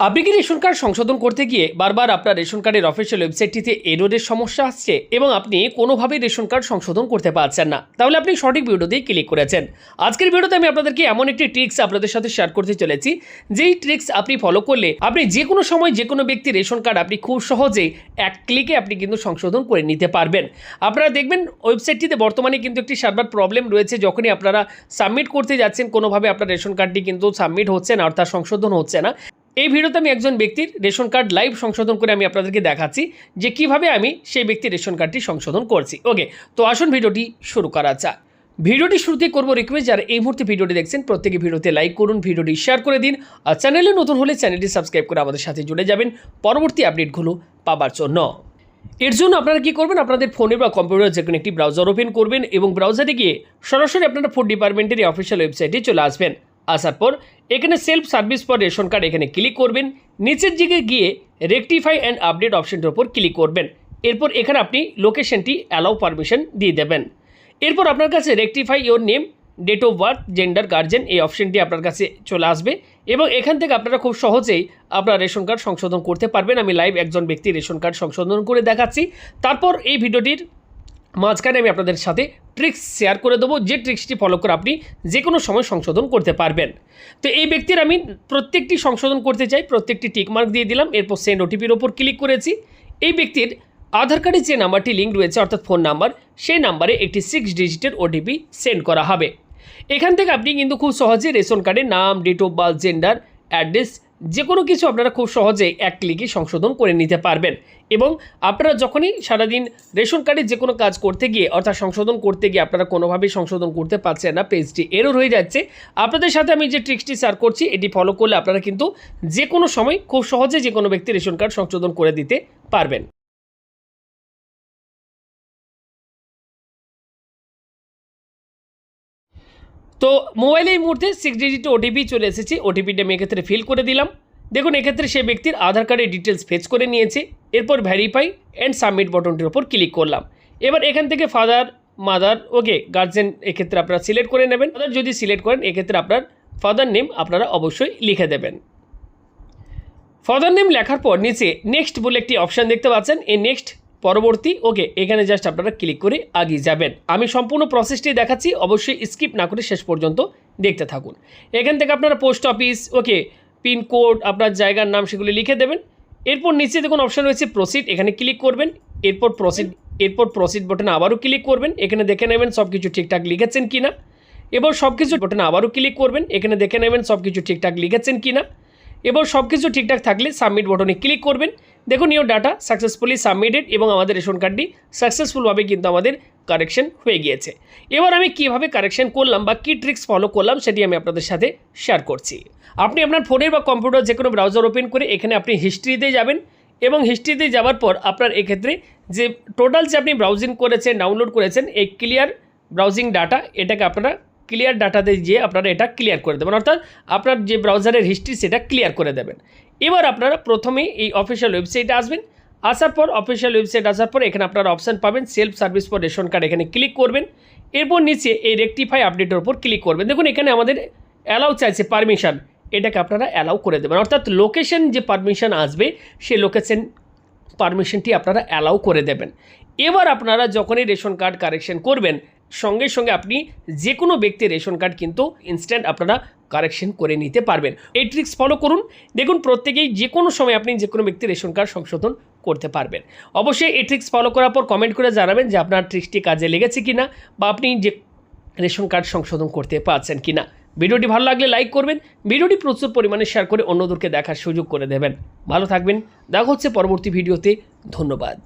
আপনি কি ration card সংশোধন করতে গিয়ে বারবার আপনার রেশন কার্ডের অফিসিয়াল ওয়েবসাইটটিতে এররের সমস্যা আসছে এবং আপনি কোনোভাবেই রেশন কার্ড সংশোধন করতে পারছেন না, তাহলে আপনি সঠিক ভিডিওতেই ক্লিক করেছেন। আজকের ভিডিওতে আমি আপনাদেরকে এমন একটি ট্রিক্স আপনাদের সাথে শেয়ার করতে চলেছি, যেই ট্রিক্স আপনি ফলো করলে আপনি যে কোনো সময় যে কোনো ব্যক্তির রেশন কার্ড আপনি খুব সহজেই এক ক্লিকে আপনি কিন্তু সংশোধন করে নিতে পারবেন। আপনারা দেখবেন ওয়েবসাইটটিতে বর্তমানে কিন্তু একটি সার্ভার প্রবলেম রয়েছে। যখনই আপনারা সাবমিট করতে যাচ্ছেন কোনোভাবে আপনার রেশন কার্ডটি কিন্তু সাবমিট হচ্ছে না, অর্থাৎ সংশোধন হচ্ছে না। এই ভিডিওতে আমি একজন ব্যক্তির রেশন কার্ড লাইভ সংশোধন করে আমি আপনাদেরকে দেখাচ্ছি যে কিভাবে আমি সেই ব্যক্তির রেশন কার্ডটি সংশোধন করছি। ওকে, তো আসুন ভিডিওটি শুরু করা যাক। ভিডিওটি শুরুতেই করবো রিকোয়েস্ট, যারা এই মুহূর্তে ভিডিওটি দেখছেন প্রত্যেকে ভিডিওতে লাইক করুন, ভিডিওটি শেয়ার করে দিন, আর চ্যানেলে নতুন হলে চ্যানেলটি সাবস্ক্রাইব করে আমাদের সাথে জুড়ে যাবেন পরবর্তী আপডেটগুলো পাবার জন্য। এর জন্য আপনারা কী করবেন, আপনাদের ফোনে বা কম্পিউটার যে কোনো একটি ব্রাউজার ওপেন করবেন এবং ব্রাউজারে গিয়ে সরাসরি আপনারা ফুড ডিপার্টমেন্টের এই অফিসিয়াল ওয়েবসাইটে চলে আসবেন। আসার পর এখানে self service for ration card এখানে ক্লিক করবেন। নিচের দিকে গিয়ে রেকটিফাই অ্যান্ড আপডেট অপশনটির উপর ক্লিক করবেন। এরপর এখানে আপনি লোকেশনটি অ্যালাউ পারমিশন দিয়ে দেবেন। এরপর আপনার কাছে rectify your name, date of birth, gender, guardian এই অপশনটি আপনার কাছে চলে আসবে এবং এখান থেকে আপনারা খুব সহজেই আপনার রেশন কার্ড সংশোধন করতে পারবেন। আমি লাইভ একজন ব্যক্তির রেশন কার্ড সংশোধন করে দেখাচ্ছি। তারপর এই ভিডিওটির মাঝখানে আমি আপনাদের সাথে ট্রিক্স শেয়ার করে দেবো, যে ট্রিক্সটি ফলো করে আপনি যে কোনো সময় সংশোধন করতে পারবেন। তো এই ব্যক্তির আমি প্রত্যেকটি সংশোধন করতে চাই, প্রত্যেকটি টিকমার্ক দিয়ে দিলাম। এরপর সেন্ড ওটিপির ওপর ক্লিক করেছি। এই ব্যক্তির আধার কার্ডের যে নাম্বারটি লিঙ্ক রয়েছে অর্থাৎ ফোন নাম্বার, সেই নাম্বারে একটি 6 ডিজিটের ওটিপি সেন্ড করা হবে। এখান থেকে আপনি কিন্তু খুব সহজে রেশন কার্ডের নাম, date of birth, gender, address যে কোনো কিছু আপনারা খুব সহজেই এক ক্লিকে সংশোধন করে নিতে পারবেন। এবং আপনারা যখনই সারাদিন রেশন কার্ডের যে কোনো কাজ করতে গিয়ে অর্থাৎ সংশোধন করতে গিয়ে আপনারা কোনোভাবেই সংশোধন করতে পারছেন না, পেজটি এরর হয়ে যাচ্ছে, আপনাদের সাথে আমি যে ট্রিক্সটি শেয়ার করছি এটি ফলো করলে আপনারা কিন্তু যে কোনো সময় খুব সহজে যে কোনো ব্যক্তির রেশন কার্ড সংশোধন করে দিতে পারবেন। তো মোবাইলে এই মুহূর্তে 6 ডিজিট ওটিপি চলে এসেছে। ওটিপিটা আমি এক্ষেত্রে ফিল করে দিলাম। দেখুন এক্ষেত্রে সে ব্যক্তির আধার কার্ডের ডিটেলস ফেচ করে নিয়েছে। এরপর ভ্যারিফাই অ্যান্ড সাবমিট বাটনটির ওপর ক্লিক করলাম। এবার এখান থেকে ফাদার, মাদার, ওকে, গার্জেন এক্ষেত্রে আপনারা সিলেক্ট করে নেবেন। ফাদার যদি সিলেক্ট করেন এক্ষেত্রে আপনার ফাদার নেম আপনারা অবশ্যই লিখে দেবেন। ফাদার নেম লেখার পর নিচে নেক্সট বলে একটি অপশান দেখতে পাচ্ছেন, এই নেক্সট পরবর্তী, ওকে, এখানে জাস্ট আপনারা ক্লিক করে আগিয়ে যাবেন। আমি সম্পূর্ণ প্রসেসটি দেখাচ্ছি, অবশ্যই স্কিপ না করে শেষ পর্যন্ত দেখতে থাকুন। এখান থেকে আপনারা পোস্ট অফিস, ওকে, পিনকোড, আপনার জায়গার নাম সেগুলি লিখে দেবেন। এরপর নিচে দেখুন অপশান রয়েছে প্রসিড, এখানে ক্লিক করবেন। এরপর প্রসিড বাটনে আবারও ক্লিক করবেন। এখানে দেখে নেবেন সব কিছু ঠিকঠাক লিখেছেন কি না। এবার সব কিছু বাটনে আবারও ক্লিক করবেন। এখানে দেখে নেবেন সব কিছু ঠিকঠাক লিখেছেন কি না। এবার সব কিছু ঠিকঠাক থাকলে সাবমিট বাটনে ক্লিক করবেন। দেখুন ইওর ডাটা সাকসেসফুলি সাবমিটেড এবং আমাদের রেশন কার্ডটি সাকসেসফুলভাবে কিন্তু আমাদের কারেকশন হয়ে গিয়েছে। এবার আমি কিভাবে কারেকশন করলাম বা কী ট্রিক্স ফলো করলাম সেটি আমি আপনাদের সাথে শেয়ার করছি। আপনি আপনার ফোনের বা কম্পিউটার যে কোনো ব্রাউজার ওপেন করে এখানে আপনি হিস্ট্রিতে যাবেন এবং হিস্ট্রিতে যাওয়ার পর আপনার এক্ষেত্রে যে টোটাল যে আপনি ব্রাউজিং করেছেন, ডাউনলোড করেছেন, এই ক্লিয়ার ব্রাউজিং ডাটা, এটাকে আপনারা ক্লিয়ার ডাটাতে গিয়ে আপনারা এটা ক্লিয়ার করে দেবেন, অর্থাৎ আপনার যে ব্রাউজারের হিস্ট্রি সেটা ক্লিয়ার করে দেবেন। এবার আপনারা প্রথমেই এই অফিসিয়াল ওয়েবসাইটে আসবেন। আসার পর অফিসিয়াল ওয়েবসাইট আসার পর এখানে আপনারা অপশান পাবেন self service for ration card, এখানে ক্লিক করবেন। এরপর নিচে এই রেকটিফাই আপডেটের উপর ক্লিক করবেন। দেখুন এখানে আমাদের অ্যালাউ চাইছে পারমিশন, এটাকে আপনারা অ্যালাউ করে দেবেন, অর্থাৎ লোকেশন যে পারমিশন আসবে সেই লোকেশন পারমিশনটি আপনারা অ্যালাউ করে দেবেন। এবার আপনারা যখনই রেশন কার্ড কারেকশন করবেন সঙ্গে সঙ্গে আপনি যে কোনো ব্যক্তির রেশন কার্ড কিন্তু ইনস্ট্যান্ট আপনারা কারেকশন করে নিতে পারবেন। এই ট্রিক্স ফলো করুন, দেখুন প্রত্যেকেই যে কোনো সময় আপনি যে কোনো ব্যক্তির রেশন কার্ড সংশোধন করতে পারবেন। অবশ্যই এই ট্রিক্স ফলো করার পর কমেন্ট করে জানাবেন যে আপনার ট্রিক্সটি কাজে লেগেছে কিনা বা আপনি যে রেশন কার্ড সংশোধন করতে পারছেন কিনা। ভিডিওটি ভালো লাগলে লাইক করবেন, ভিডিওটি প্রচুর পরিমাণে শেয়ার করে অন্যদেরকে দেখার সুযোগ করে দেবেন। ভালো থাকবেন, দেখা হচ্ছে পরবর্তী ভিডিওতে। ধন্যবাদ।